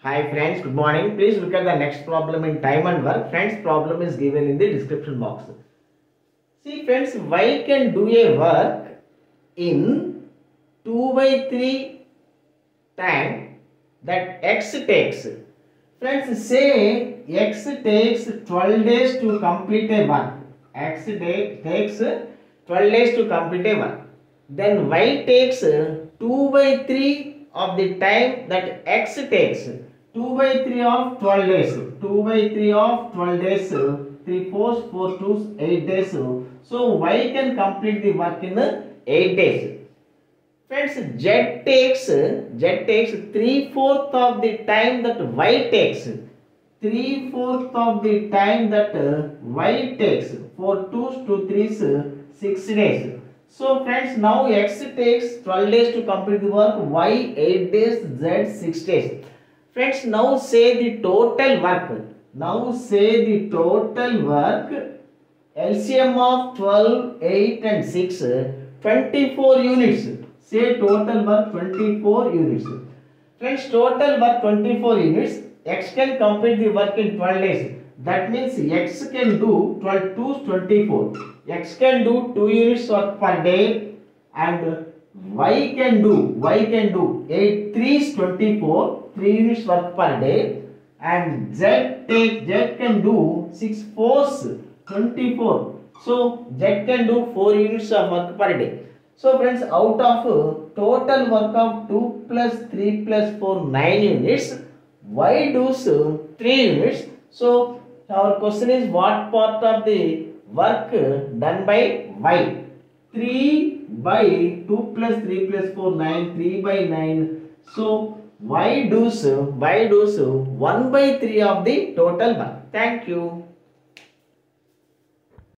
Hi friends, good morning. Please look at the next problem in time and work. Friends, problem is given in the description box. See friends, y can do a work in 2 by 3 time that x takes. Friends, say x takes 12 days to complete a work. X takes 12 days to complete a work. Then y takes 2 by 3 of the time that x takes. 2 by 3 of 12 days. 2 by 3 of 12 days. 3 fours, 4 twos, 8 days. So y can complete the work in 8 days. Friends, z takes 3/4 of the time that y takes. 3/4 of the time that y takes. 4 twos, 2 threes, 6 days. So friends, now x takes 12 days to complete the work, y 8 days, z 6 days. Friends, now say the total work. Now say the total work. LCM of 12, 8 and 6, 24 units. Say total work 24 units. Friends, total work 24 units. X can complete the work in 12 days. That means X can do 12 twos 24. X can do 2 units work per day, and Y can do 8 threes 24, 3 units work per day, and Z can do 6 fours 24. So Z can do 4 units of work per day. So friends, out of total work of 2 plus 3 plus 4 9 units, Y does 3 units. So our question is, what part of the work done by Y? 3 by 2 plus 3 plus 4 9, 3 by 9. So Y does 1 by 3 of the total work. Thank you.